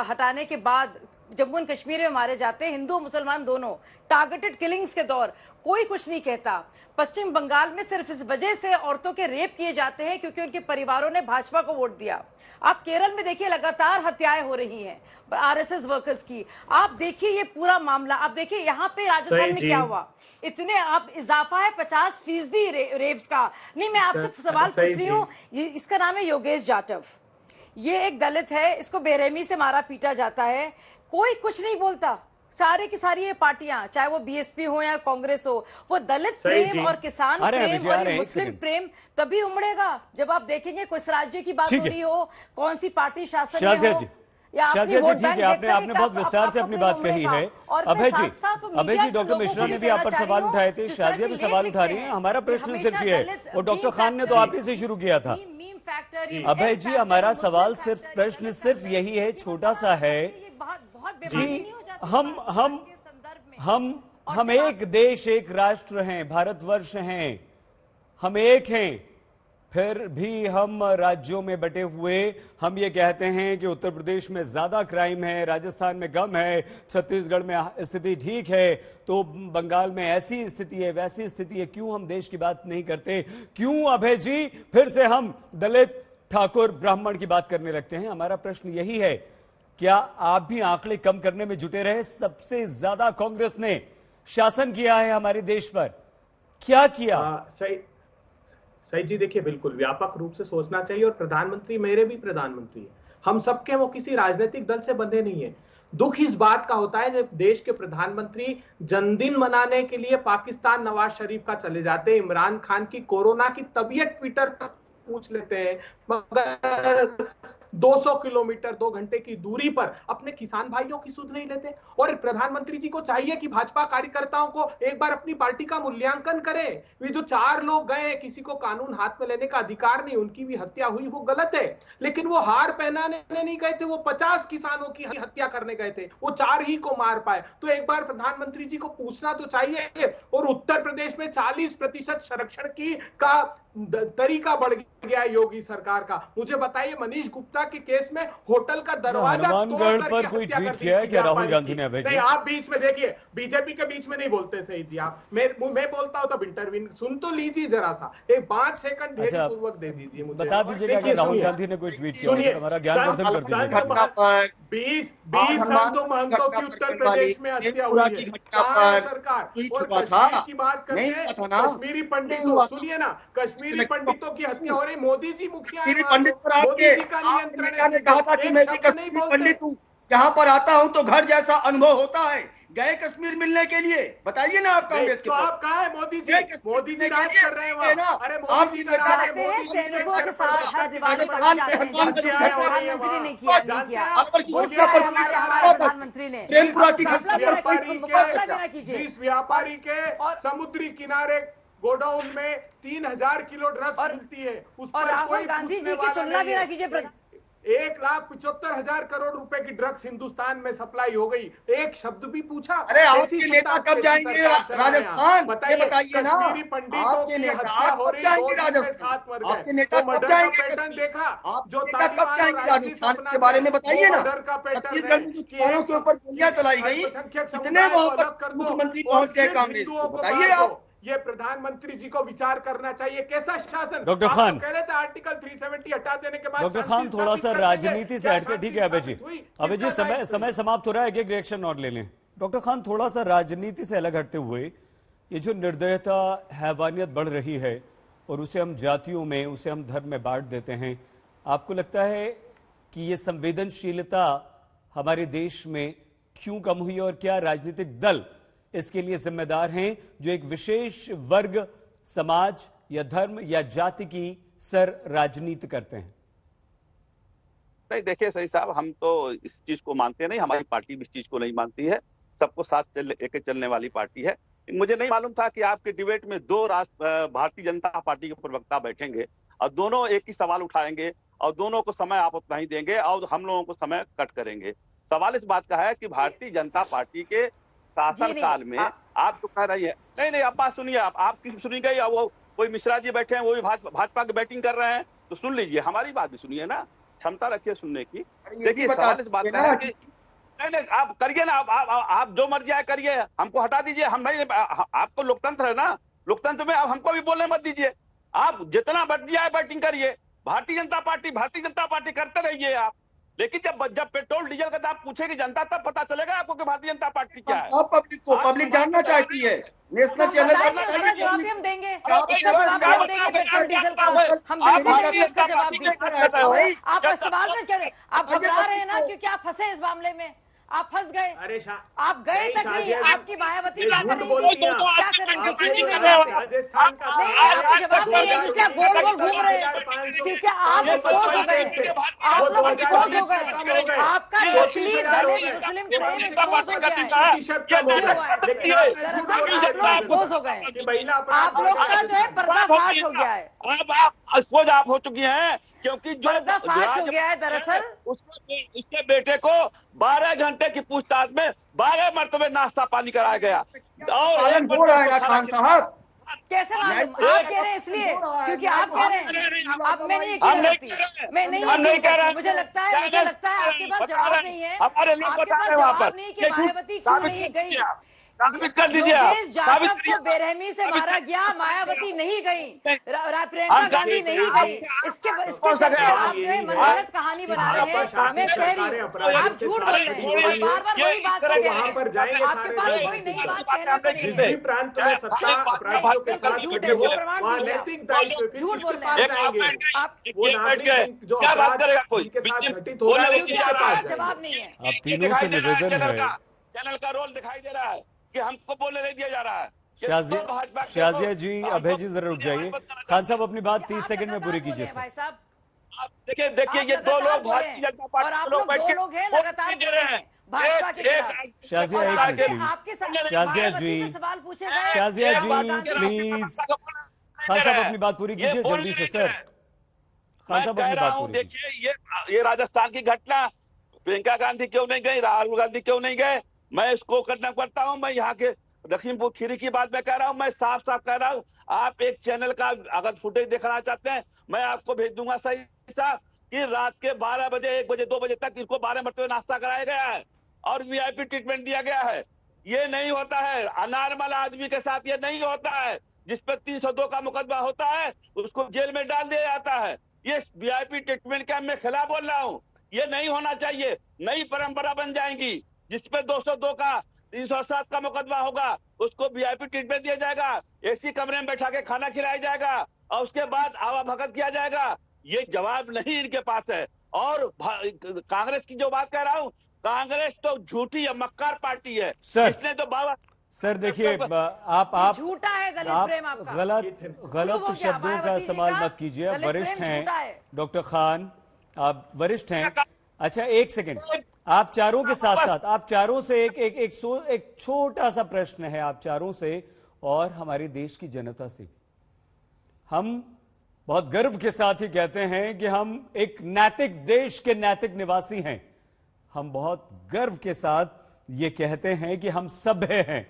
हटाने के बाद जम्मू एंड कश्मीर में मारे जाते हैं, हिंदू मुसलमान दोनों, टारगेटेड किलिंग्स के दौर। कोई कुछ नहीं कहता। पश्चिम बंगाल में सिर्फ इस वजह से औरतों के रेप किए जाते हैं क्योंकि उनके परिवारों ने भाजपा को वोट दिया। आप केरल में देखिए लगातार हत्याएं हो रही हैं RSS वर्कर्स की। आप देखिए ये पूरा मामला, आप देखिए यहाँ पे राजस्थान में क्या हुआ, इतने आप इजाफा है 50% रेप्स का। नहीं, मैं आपसे सवाल पूछ रही हूँ, इसका नाम है योगेश जाटव, ये एक दलित है, इसको बेरहमी से मारा पीटा जाता है, कोई कुछ नहीं बोलता। सारे की सारी ये पार्टियां, चाहे वो BSP हो या कांग्रेस हो, वो दलित प्रेम और किसान प्रेम और मुस्लिम प्रेम तभी उमड़ेगा जब आप देखेंगे किस राज्य की बात हो रही हो, कौन सी पार्टी शासन में हो। या अपनी शाजिया जी वोट ठीक बैंक है, आपने देखकर आपने भी बहुत आप विस्तार से अपनी अपने बात मुंह में कही कहा। है। और अभय फिर जी, साथ-साथ वो अभय मीडिया जी, के डॉक्टर लोगों मिश्रा को ने भी भी आप पर कहना सवाल चाहिए उठाए थे, जिस तरह शाजिया के भी लेख सवाल लिखते उठा रही है। हैं हमारा कि प्रश्न हमेशा सिर्फ ये है, दलित और डॉक्टर मीम खान ने तो फैक्टर, आप ही से शुरू किया था। मीम फैक्टर, अभय जी, हमारा सवाल सिर्फ प्रश्न सिर्फ यही है, छोटा सा है कि हम एक देश एक राष्ट्र हैं, भारतवर्ष हैं, हम एक हैं, फिर भी हम राज्यों में बटे हुए हम ये कहते हैं कि उत्तर प्रदेश में ज्यादा क्राइम है, राजस्थान में कम है, छत्तीसगढ़ में स्थिति ठीक है, तो बंगाल में ऐसी स्थिति है, वैसी स्थिति है। क्यों हम देश की बात नहीं करते? क्यों अभय जी फिर से हम दलित, ठाकुर, ब्राह्मण की बात करने लगते हैं? हमारा प्रश्न यही है, क्या आप भी आंकड़े कम करने में जुटे रहे? सबसे ज्यादा कांग्रेस ने शासन किया है हमारे देश पर, क्या किया? सही जी, देखिए बिल्कुल व्यापक रूप से सोचना चाहिए, और प्रधानमंत्री मेरे भी प्रधानमंत्री है, हम सबके, वो किसी राजनीतिक दल से बंधे नहीं है। दुख इस बात का होता है जब देश के प्रधानमंत्री जन्मदिन मनाने के लिए पाकिस्तान नवाज शरीफ का चले जाते हैं, इमरान खान की कोरोना की तबीयत ट्विटर पर पूछ लेते हैं, मगर 200 किलोमीटर 2 घंटे की दूरी पर अपने किसान भाइयों की सुध नहीं लेते। और प्रधानमंत्री जी को चाहिए कि भाजपा कार्यकर्ताओं को एक बार अपनी पार्टी का मूल्यांकन करें। वे जो 4 लोग गए, किसी को कानून हाथ में लेने का अधिकार नहीं, उनकी भी हत्या हुई, वो गलत है, लेकिन वो हार पहनाने नहीं गए थे, वो 50 किसानों की हत्या करने गए थे, वो 4 ही को मार पाए। तो एक बार प्रधानमंत्री जी को पूछना तो चाहिए। और उत्तर प्रदेश में 40% संरक्षण की का तरीका बढ़ गया है योगी सरकार का। मुझे बताइए, मनीष गुप्ता के केस में होटल का दरवाजा हनुमानगढ़ पर कोई ट्वीट किया है क्या राहुल गांधी ने? नहीं, आप बीच में देखिए, बीजेपी के बीच में नहीं बोलते सही जी आप। मैं बोलता हूं तब इंटरव्यू सुन तो लीजिए जरा सा, एक 5 सेकंड धैर्य पूर्वक दे दीजिए मुझे। बता दीजिएगा कि राहुल गांधी ने कोई ट्वीट किया है, हमारा ज्ञानवर्धन कर दीजिए। 20 संतों महंतों की उत्तर प्रदेश में हत्या हुई है, कहां है सरकार? और कश्मीर की बात करते हैं, कश्मीरी पंडितों, सुनिए ना, कश्मीरी पंडितों की हत्या हो रही, मोदी जी मुखिया, मोदी जी का नियंत्रण है। कहा था कि मैं भी कश्मीरी पंडित हूँ, यहाँ पर आता हूँ तो घर जैसा अनुभव होता है। गए कश्मीर मिलने के लिए, बताइए ना आप कांग्रेस के। तो आप कहाँ है मोदी जी? मोदी जी राज कर रहे हैं वहाँ। अरे मोदी जी जाते हैं सैनिकों के साथ हर दीवार पर जाते हैं, प्रधानमंत्री ने किया, प्रधानमंत्री ने जिस व्यापारी के समुद्री किनारे गोडाउन में 3000 किलो ड्रग्स मिलती है, उस पर राहुल गांधी जी की तुलना भी ना कीजिए। 1,75,000 करोड़ रुपए की ड्रग्स हिंदुस्तान में सप्लाई हो गई, एक शब्द भी पूछा? अरे आपके नेता कब जाएंगे राजस्थान? बताइए ना, कश्मीरी पंडितों की हत्या हो रही, 2 राजस्थान मर गए। आपके नेता कब जाएंगे? पैटर्न देखा जो कब जाएंगे राजस्थान? इसके बारे में बताइए ना। छत्तीसगढ़ में जो किसानों के ऊपर गोलियां चलाई गई, कितने वहां पर मुख्यमंत्री पहुंच गए कांग्रेस? बताइए आप। ये प्रधानमंत्री जी को विचार करना चाहिए, कैसा शासन? डॉक्टर खान कह रहे थे आर्टिकल 370 हटा देने के बाद डॉक्टर खान थोड़ा सा राजनीति से हटके, ठीक है अभय जी, अभय जी समय समाप्त हो रहा है, एक रिएक्शन और ले लें। डॉक्टर खान, थोड़ा सा राजनीति से अलग हटते हुए, ये जो निर्दयता, हैवानियत बढ़ रही है और उसे हम जातियों में, उसे हम धर्म में बांट देते हैं, आपको लगता है कि ये संवेदनशीलता हमारे देश में क्यों कम हुई, और क्या राजनीतिक दल इसके लिए जिम्मेदार हैं जो एक विशेष वर्ग, समाज या धर्म या जाति की सर राजनीति करते हैं? नहीं, देखिए सही साहब, हम तो इस चीज को मानते नहीं, हमारी पार्टी भी इस चीज को नहीं मानती है, सबको साथ लेके चलने वाली पार्टी है। मुझे नहीं मालूम था कि आपके डिबेट में 2 भारतीय जनता पार्टी के प्रवक्ता बैठेंगे और दोनों एक ही सवाल उठाएंगे और दोनों को समय आप उतना ही देंगे और हम लोगों को समय कट करेंगे। सवाल इस बात का है कि भारतीय जनता पार्टी के शासन काल में आप तो कह रही है, नहीं आप बात सुनिए, आपकी सुनी गई, वो कोई मिश्रा जी बैठे हैं, वो भी भाजपा की बैटिंग कर रहे हैं, तो सुन लीजिए, हमारी बात भी सुनिए ना, क्षमता रखिए सुनने की। देखिए सवाल इस बात का है कि नहीं आप करिए ना, आप जो मर्जी आए करिए, हमको हटा दीजिए, हम नहीं, आपको लोकतंत्र है ना, लोकतंत्र में आप हमको भी बोलने मत दीजिए, आप जितना मर्जी आए बैटिंग करिए, भारतीय जनता पार्टी करते रहिए आप, लेकिन जब पेट्रोल डीजल का दाम पूछेगी जनता, तब पता चलेगा आपको कि भारतीय जनता पार्टी क्या है। पब्लिक जानना चाहती है, नेशनल चैनल हम देंगे, आप सवाल में करें, आप घबरा रहे हैं ना, क्योंकि आप फंसे इस मामले में, आप फंस गए, आप गए तक नहीं, आपकी मायावती क्या करेंगी, क्यों नहीं कर गए रहे हो? राजस्थान का नहीं, आपका जवाब नहीं है, इसलिए आप गोल गोल घूम रहे हैं क्योंकि आप एक्सपोज हो गए, आप लोग एक्सपोज हो गए, आपका नकली दलित मुस्लिम प्रेम एक्सपोज हो गया है। प्रतिशत कम हो गया, लेकिन आप झूठ बोल रहे आप लोग एक्सपोज हो गए, कि महिला आप लोग का जो है पर्दाफाश हो गया है, अब आप एक्सपोज आप हो चुकी हैं क्योंकि जो पर्दाफाश हो गया है दरअसल। उसके बेटे को 12 घंटे की पूछताछ में 12 मरतबे नाश्ता पानी कराया गया और पालन हो रहा है ना खान साहब। कैसे मालूम? आप कह रहे हैं इसलिए क्योंकि आप कह रहे हैं, आप मैं नहीं हम नहीं कहती, कह रहे हैं, मैं नहीं हम नहीं कह रहे हैं। मुझे लगता है आपके पास जवाब नहीं है, हमारे लोग आपके बता पास रहे हैं वहाँ जवाब पर नहीं कि मायावती क्यों नहीं गई। साबित कर दीजिए, योगेश साबित जाटव को करिए। बेरहमी से मारा गया, मायावती नहीं गई, प्रियंका हम गांधी नहीं गई, इसके चलते आप जो है मनगढ़ंत कहानी बना रहे हैं। मैं कह रही हूँ आप झूठ बोल रहे हैं, बार बार वही बात कर रहे वहाँ पर जाएंगे हैं, आपके पास सारे कोई नई बात कहने को नहीं जिस है। भी प्रांत में सत्ता अपराधियों के साथ झूठ जुटे है, हो, प्रमाण वहाँ दीजिए। नैतिक दायित्व फिर झूठ किसके बोल पास रहे हैं। जाएंगे? आप वो नागरिक जो क्या बात अपराध करेगा कोई? जिनके साथ घटित हो रहा है वो क्योंकि किसके आपके पास पास जवाब जाएंगे? नहीं है। आप तीनों से निवेदन है, चैनल का रोल दिखाई दे रहा है कि हमको बोलने नहीं दिया जा रहा है। शाजिया जी, अभय जी जरा रुक जाइए। खान साहब अपनी बात 30 सेकंड में पूरी कीजिए भाई सर। साहब, आप देखिए ये दो लोग भारतीय जनता और पार्टी आप के लोग लोग बैठ दो के लोग हैं वोट लगातार नहीं दे रहे हैं। भाजपा के खिलाफ। शाजिया और एक आपके मिनट प्लीज। आपके साथ शाजिया मायावती जी, से सवाल पूछे गए। शाजिया जी प्लीज। खान साहब अपनी बात पूरी कीजिए जल्दी से सर। खान साहब अपनी बात पूरी कीजिए। देखिए ये राजस्थान की घटना, प्रियंका गांधी क्यों नहीं गई, राहुल गांधी क्यों नहीं गए, मैं इसको करना करता हूं। मैं यहाँ के लखीमपुर खीरी की बात मैं कह रहा हूं, मैं साफ साफ कह रहा हूं। आप एक चैनल का अगर फुटेज देखना चाहते हैं मैं आपको भेज दूंगा सही साहब कि रात के 12 बजे 1 बजे 2 बजे तक इनको 12 मरतबे नाश्ता कराया गया है और वीआईपी ट्रीटमेंट दिया गया है। ये नहीं होता है, अनॉर्मल आदमी के साथ ये नहीं होता है। जिस पर 302 का मुकदमा होता है उसको जेल में डाल दिया जाता है। ये वीआईपी ट्रीटमेंट का मैं खिलाफ बोल रहा हूँ, ये नहीं होना चाहिए। नई परंपरा बन जाएंगी जिसपे 202 का 307 का मुकदमा होगा उसको वीआईपी ट्रीटमेंट दिया जाएगा, एसी कमरे में बैठा के खाना खिलाया जाएगा और उसके बाद आवा भगत किया जाएगा। ये जवाब नहीं इनके पास है। और कांग्रेस की जो बात कह रहा हूँ, कांग्रेस तो झूठी है, मक्कार पार्टी है। सर, इसने तो बाबा सर देखिए आप झूठा है दलित प्रेम आपका। गलत शब्दों का इस्तेमाल मत कीजिए। आप वरिष्ठ हैं डॉक्टर खान, आप वरिष्ठ हैं। अच्छा एक सेकंड, आप चारों के साथ साथ आप चारों से एक छोटा सा प्रश्न है आप चारों से और हमारे देश की जनता से। हम बहुत गर्व के साथ ही कहते हैं कि हम एक नैतिक देश के नैतिक निवासी हैं। हम बहुत गर्व के साथ ये कहते हैं कि हम सभ्य हैं।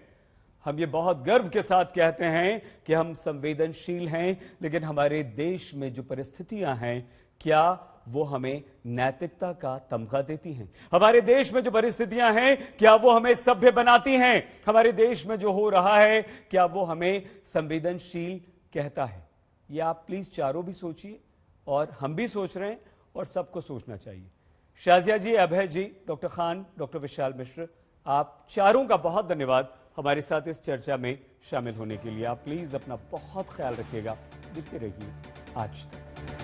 हम ये बहुत गर्व के साथ कहते हैं कि हम संवेदनशील हैं। लेकिन हमारे देश में जो परिस्थितियां हैं क्या वो हमें नैतिकता का तमगा देती हैं? हमारे देश में जो परिस्थितियां हैं क्या वो हमें सभ्य बनाती हैं? हमारे देश में जो हो रहा है क्या वो हमें संवेदनशील कहता है? ये आप प्लीज चारों भी सोचिए और हम भी सोच रहे हैं और सबको सोचना चाहिए। शाजिया जी, अभय जी, डॉक्टर खान, डॉक्टर विशाल मिश्र, आप चारों का बहुत धन्यवाद हमारे साथ इस चर्चा में शामिल होने के लिए। आप प्लीज अपना बहुत ख्याल रखिएगा। देखते रहिए आज तक।